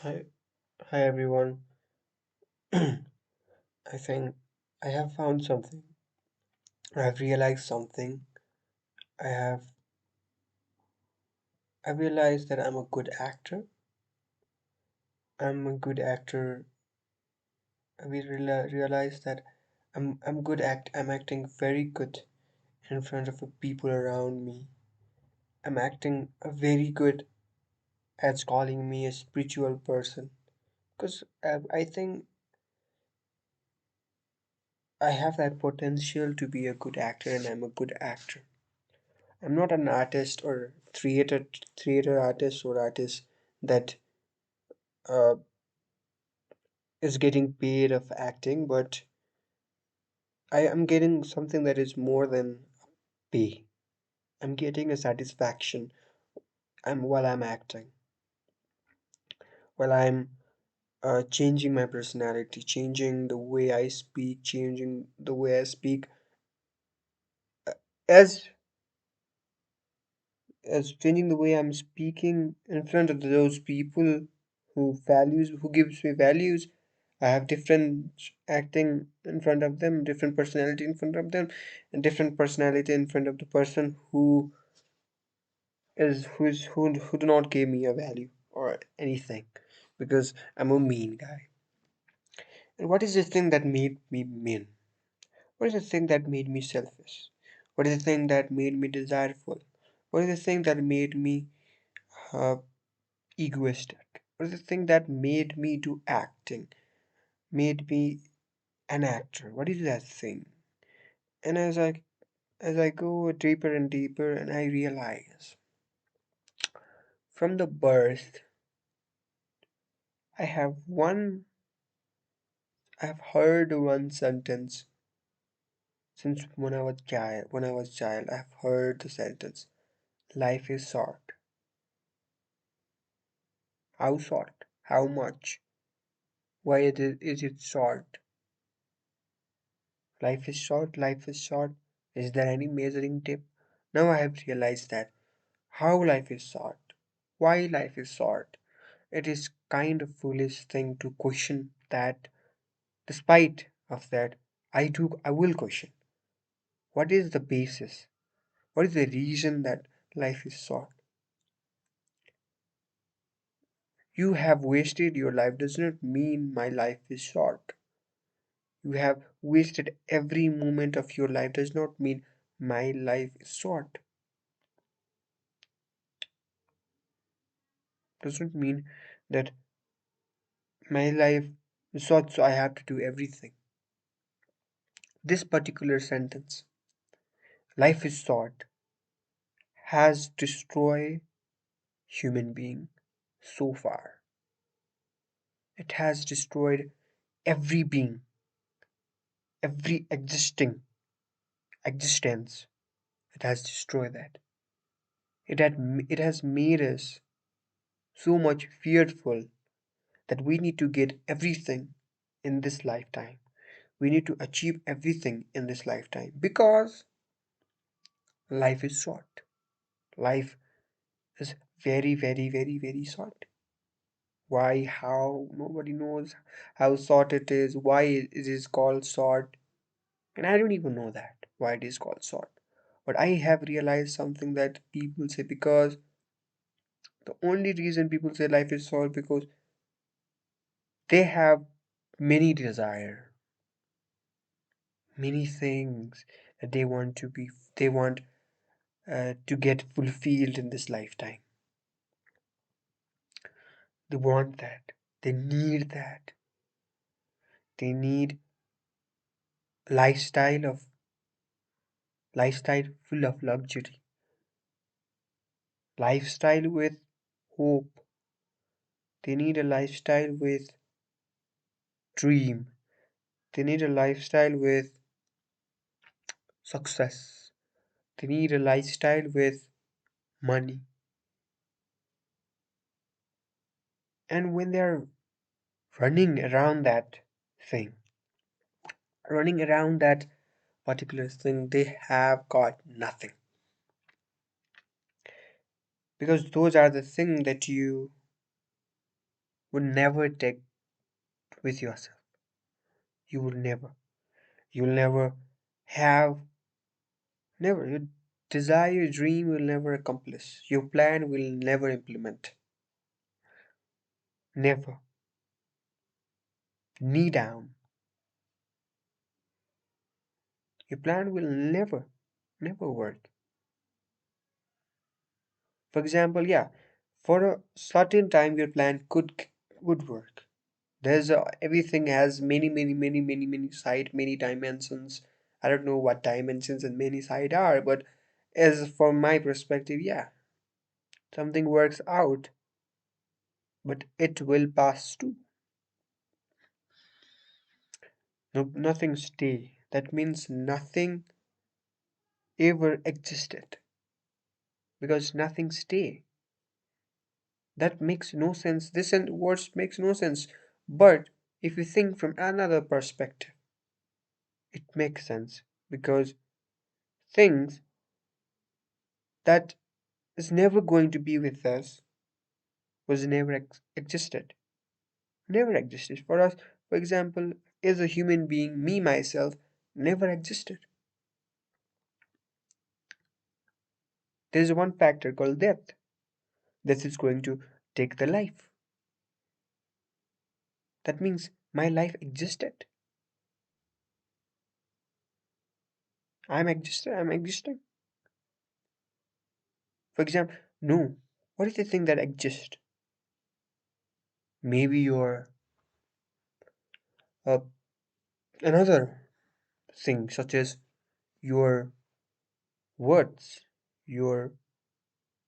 Hi, hi everyone. I think I have found something. I've realized something. I have I realized that I'm a good actor. I'm a good actor. Realized that I'm acting very good in front of the people around me. I'm acting very good at calling me a spiritual person because I think I have that potential to be a good actor and I'm a good actor. I'm not an artist or theater artist or artist that uh, is getting paid of acting, but I am getting something that is more than pay. I'm getting a satisfaction. While I'm acting, while I'm changing my personality, changing the way I speak, changing the way I speak, as as changing the way I'm speaking in front of those people who gives me values. I have different acting in front of them, different personality in front of them, and different personality in front of the person who do not give me a value or anything because I'm a mean guy. And what is the thing that made me mean? What is the thing that made me selfish? What is the thing that made me desireful? What is the thing that made me uh, egoistic? What is the thing that made me do acting? Made me an actor? What is that thing? And as I go deeper and deeper, and I realize from the birth, I have one, I have heard one sentence since when I was child, I have heard the sentence, life is short. How short? How much? Why is it short? Life is short, life is short. Is there any measuring tape? Now I have realized that how life is short. Why life is short? It is kind of foolish thing to question that. Despite of that, I will question. What is the basis? What is the reason that life is short? You have wasted your life does not mean my life is short. You have wasted every moment of your life does not mean my life is short. Does not mean that my life is short so I have to do everything. This particular sentence, life is short, has destroyed human being so far. It has destroyed every being, every existing existence. It has destroyed that. It has made us so much fearful that we need to get everything in this lifetime. We need to achieve everything in this lifetime because life is short. Life is very, very, very, very short. Why, how, nobody knows how short it is, why it is called short. And I don't even know that, why it is called short. But I have realized something that people say because the only reason people say life is short because they have many desire, many things that they want to get fulfilled in this lifetime. They want that. They need that. They need lifestyle of lifestyle full of luxury, lifestyle with hope. They need a lifestyle with dream. They need a lifestyle with success. They need a lifestyle with money. And when they're running around that thing, running around that particular thing, they have got nothing. Because those are the things that you would never take with yourself. You will never. You'll never have, never. Your desire, your dream will never accomplish. Your plan will never implement. Never. Knee down. Your plan will never, never work. For example, yeah, for a certain time your plan could work. There's everything has many side, many dimensions. I don't know what dimensions and many side are, but as from my perspective, yeah, something works out, but it will pass too. No, nothing stay. That means nothing ever existed because nothing stay. That makes no sense. This and words makes no sense. But if you think from another perspective, it makes sense because things that is never going to be with us was never existed. Never existed. For us, for example, as a human being, me myself never existed. There is one factor called death. Death is going to take the life. That means my life existed. I'm existing. For example, no. What is the thing that exists? Maybe you're uh, another thing, such as your words, your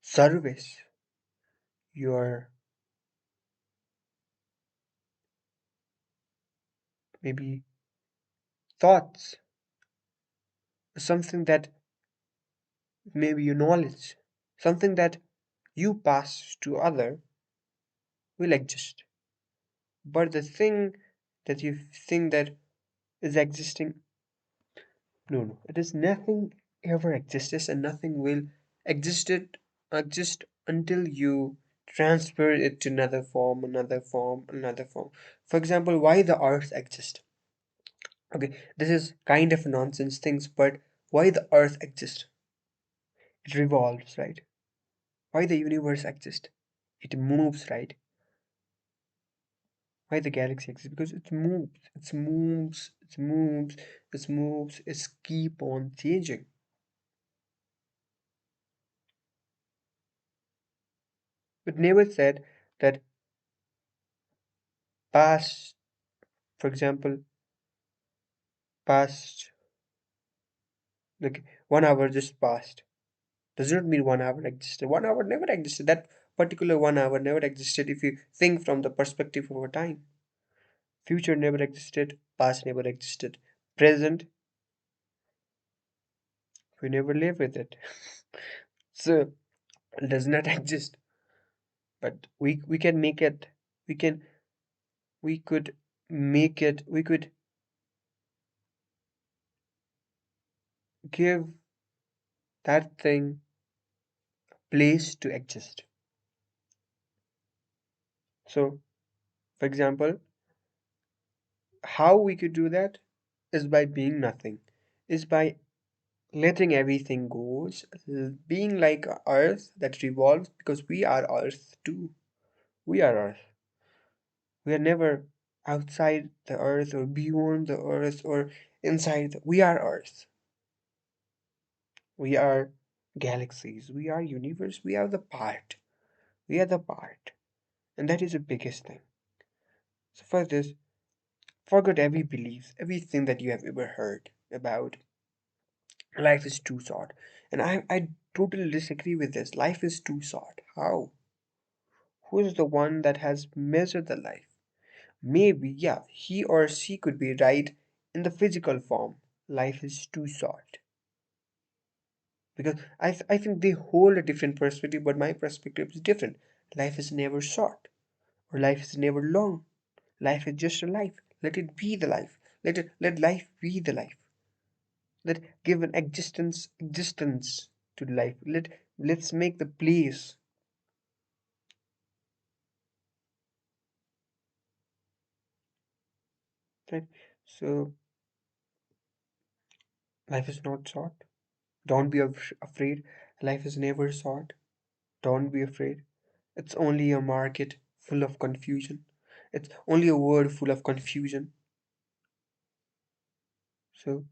service, your maybe thoughts, something that maybe your knowledge, something that you pass to other will exist. But the thing that you think that is existing, no, no, it is nothing ever exists and nothing will existed exist until you transfer it to another form, another form, another form. For example, why the earth exists? Okay, this is kind of nonsense things, but why the earth exists? It revolves, right? Why the universe exists? It moves, right? Why the galaxy exists? Because it moves, it's keep on changing. It never said that past, for example, past, like 1 hour just passed. Does not mean 1 hour existed. 1 hour never existed. That particular 1 hour never existed if you think from the perspective of a time. Future never existed, past never existed. Present, we never live with it. So it does not exist. But we can make it, we can we could make it, we could give that thing place to exist. So for example, how we could do that is by being nothing, is by letting everything goes, being like earth that revolves because we are earth too. We are earth. We are never outside the earth or beyond the earth or inside we are earth. We are galaxies, we are universe, we are the part, we are the part, and that is the biggest thing. So for this, forget every belief, everything that you have ever heard about life is too short. And I totally disagree with this. Life is too short. How? Who is the one that has measured the life? Maybe, yeah, he or she could be right in the physical form. Life is too short. Because I think they hold a different perspective, but my perspective is different. Life is never short, or life is never long. Life is just a life. Let it be the life. Let life be the life. Let give an existence to life. Let, let's make the place. Let's make the place. Let's give an existence to life. Let, let's make the place. Let's give an existence to life. Let's make the place. Let's give an existence to life. Let's give an existence to life. Let's give an existence to life. Let's give an existence to life. Let's give an existence to life. Let's give an existence to life. Let's make the place. right? So life is not short. Don't be afraid. Life is never short. Don't be afraid. It's only a market full of confusion. It's only a word full of confusion. So,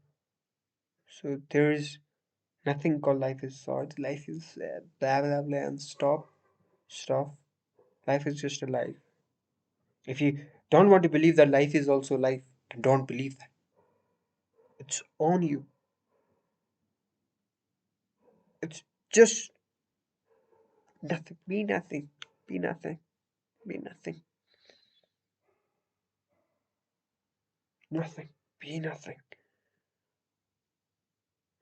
so there is nothing called life is short. Life is blah blah blah and stop, stop. Life is just a life. If you don't want to believe that life is also life, then don't believe that. It's on you. It's just nothing. Be nothing. Be nothing. Be nothing. Nothing. Be nothing.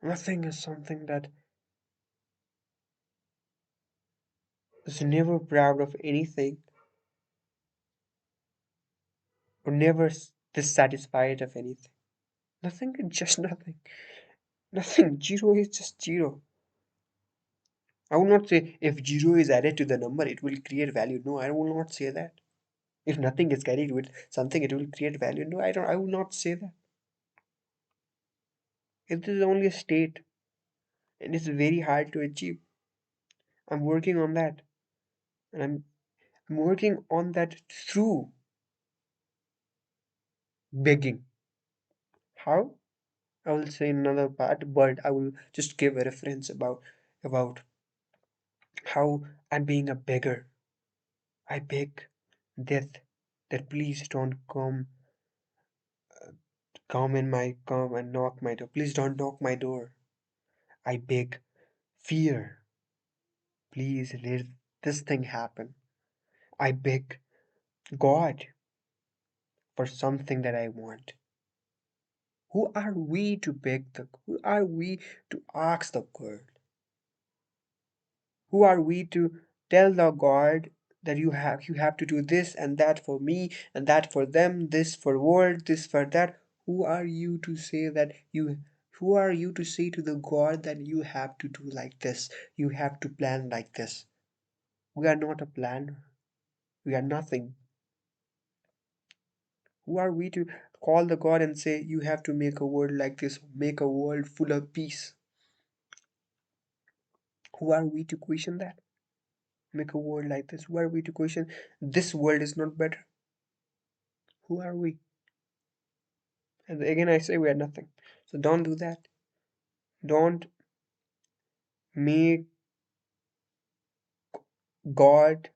Nothing is something that is never proud of anything or never dissatisfied of anything. Nothing is just nothing. Nothing. Zero is just zero. I will not say if zero is added to the number, it will create value. No, I will not say that. If nothing is carried with something, it will create value. No, I don't. I will not say that. It is only a state, and it's very hard to achieve. I'm working on that, and I'm working on that through begging. How? I will say another part, but I will just give a reference about how I'm being a beggar. I beg death that please don't come and knock my door. Please don't knock my door. I beg fear, please let this thing happen. I beg God for something that I want. Who are we to beg the who are we to ask the God? Who are we to tell the God that you have to do this and that for me and that for them, this for world, this for that? Who are you to say that you who are you to say to the God that you have to do like this? You have to plan like this. We are not a planner. We are nothing. Who are we to call the God and say you have to make a world like this, make a world full of peace? Who are we to question that? Make a world like this. Who are we to question this world is not better? Who are we? And again, I say we are nothing. So don't do that. Don't make God,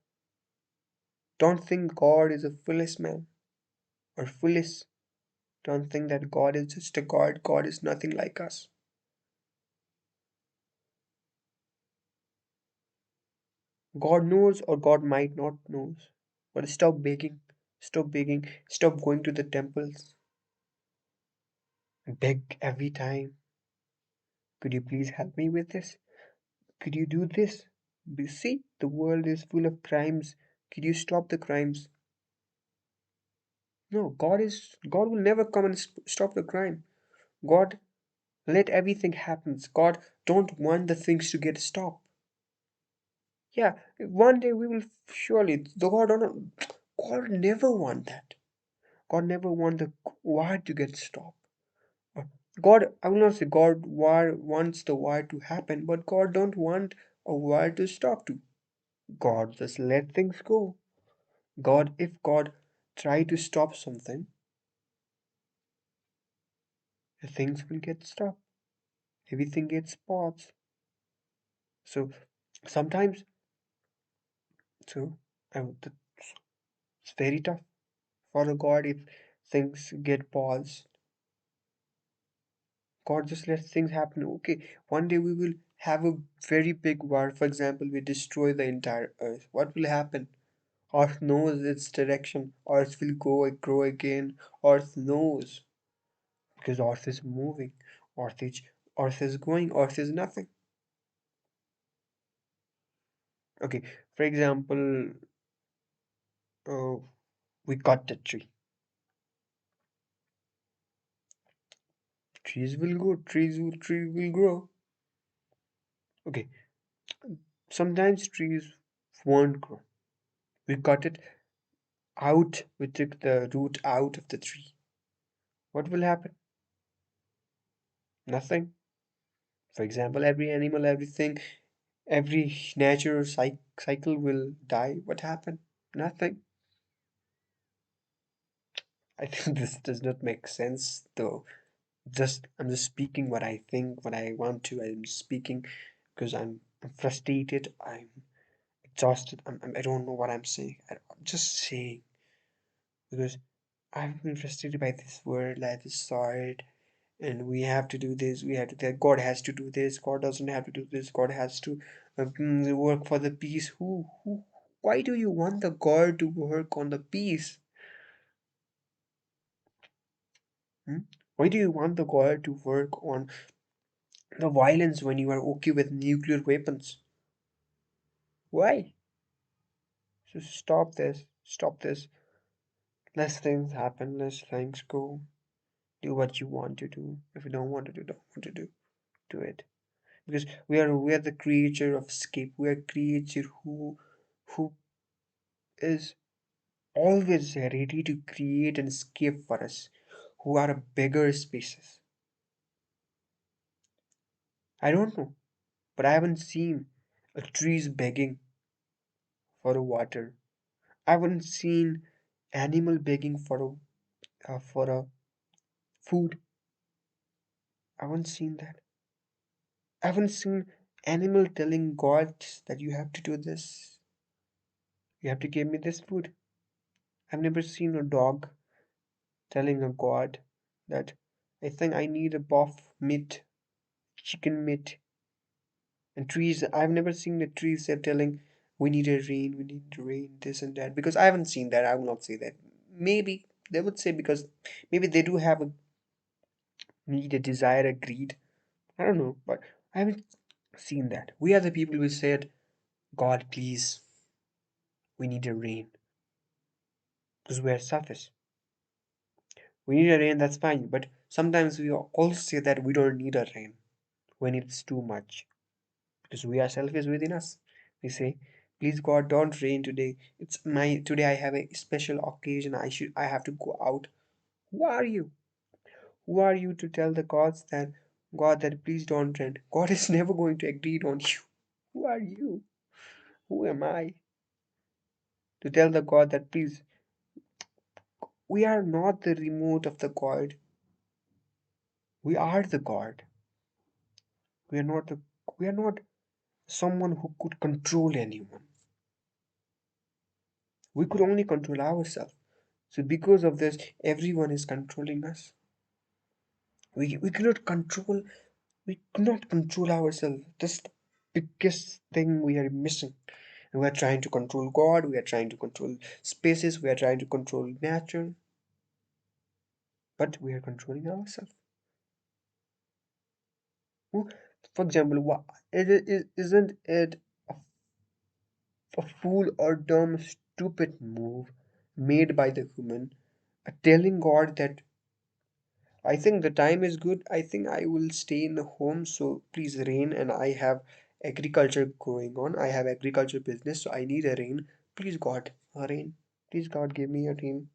don't think God is a foolish man or foolish. Don't think that God is just a God. God is nothing like us. God knows or God might not knows. But stop begging. Stop begging. Stop going to the temples. Beg every time. Could you please help me with this? Could you do this? See, the world is full of crimes. Could you stop the crimes? No, God will never come and stop the crime. God let everything happen. God don't want the things to get stopped. Yeah, one day we will surely. The God never want that. God never want the war to get stopped. God, I will not say God war wants the war to happen, but God don't want a war to stop too. God just let things go. If God try to stop something, the things will get stopped. Everything gets paused. So sometimes, so I, would- it's very tough for a God if things get paused. God just lets things happen. Okay, one day we will have a very big war. For example, we destroy the entire earth. What will happen? Earth knows its direction. Earth will grow again. Earth knows because Earth is moving. Earth is Earth is going. Earth is nothing. Okay, for example, uh, we cut the tree. Trees will grow. Okay, sometimes trees won't grow. We cut it out. We took the root out of the tree. What will happen? Nothing. For example, every animal, everything, every natural cycle will die. What happened? Nothing. I think this does not make sense though. Just I'm just speaking what I think, what I want to. I'm speaking because I'm frustrated. I'm exhausted. I don't know what I'm saying. I'm just saying because I've been frustrated by this word. Life is short, and we have to do this. We have to. That God has to do this. God doesn't have to do this. God has to work for the peace. Who? Why do you want the God to work on the peace? Hmm? Why do you want the God to work on the violence when you are okay with nuclear weapons? Why? So stop this. Stop this. Let things happen. Let things go. Do what you want to do. If you don't want to do, don't want to do. Do it. Because we are the creature of escape. We are a creature who is always ready to create an escape for us. Who are a bigger species. I don't know. But I haven't seen a trees begging for a water. I haven't seen animal begging for a food. I haven't seen that. I haven't seen animal telling God that you have to do this. You have to give me this food. I've never seen a dog telling a God that I think I need a buff meat, chicken meat, and trees. I've never seen the trees that telling we need rain, this and that. Because I haven't seen that. I will not say that. Maybe they would say because maybe they do have a need, a desire, a greed. I don't know, but I haven't seen that. We are the people who said, God, please, we need a rain because we are selfish. We need a rain, that's fine, but sometimes we also say that we don't need a rain when it's too much because we are selfish within us. We say, please God, don't rain today. It's my today I have a special occasion. I have to go out. Who are you? Who are you to tell the gods that God that please don't rain? God is never going to agree on you. Who are you? Who am I to tell the God that please we are not the remote of the God. We are the God. We are not the we are not someone who could control anyone. We could only control ourselves. So because of this, everyone is controlling us. We cannot control ourselves. That's the biggest thing we are missing. And we are trying to control God, we are trying to control spaces, we are trying to control nature, but we are controlling ourselves. Who- For example, isn't it a fool or dumb, stupid move made by the human, telling God that I think the time is good. I think I will stay in the home, so please rain. And I have agriculture going on. I have agriculture business, so I need a rain. Please, God, a rain. Please, God, give me a rain,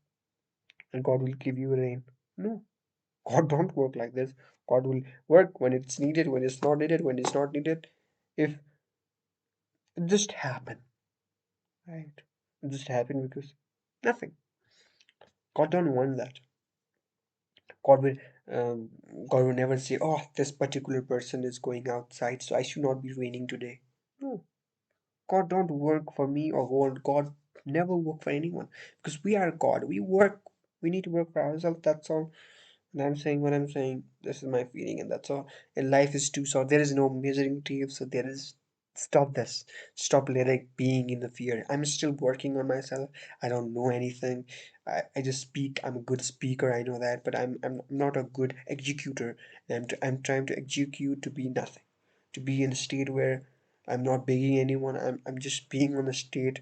and God will give you a rain. No, God don't work like this. God will work when it's needed, when it's not needed, when it's not needed. If it just happen, right? It just happen because nothing. God don't want that. God will, um, God will never say, "Oh, this particular person is going outside, so I should not be raining today." No, God don't work for me or God never work for anyone because we are God. We work. We need to work for ourselves. That's all. And I'm saying what I'm saying. This is my feeling, and that's all. And life is too short. There is no measuring tape, so there is. Stop this. Stop letting being in the fear. I'm still working on myself. I don't know anything. I just speak. I'm a good speaker. I know that, but I'm not a good executor. I'm trying to execute to be nothing, to be in a state where I'm not begging anyone. I'm just being on a state,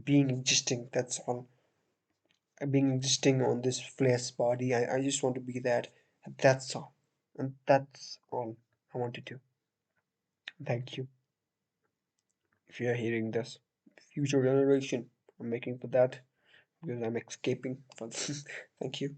being existing. That's all being existing on this flesh body. I just want to be that. That's all. And that's all I want to do. Thank you. If you're hearing this, future generation, I'm making for that because I'm escaping for this. Thank you.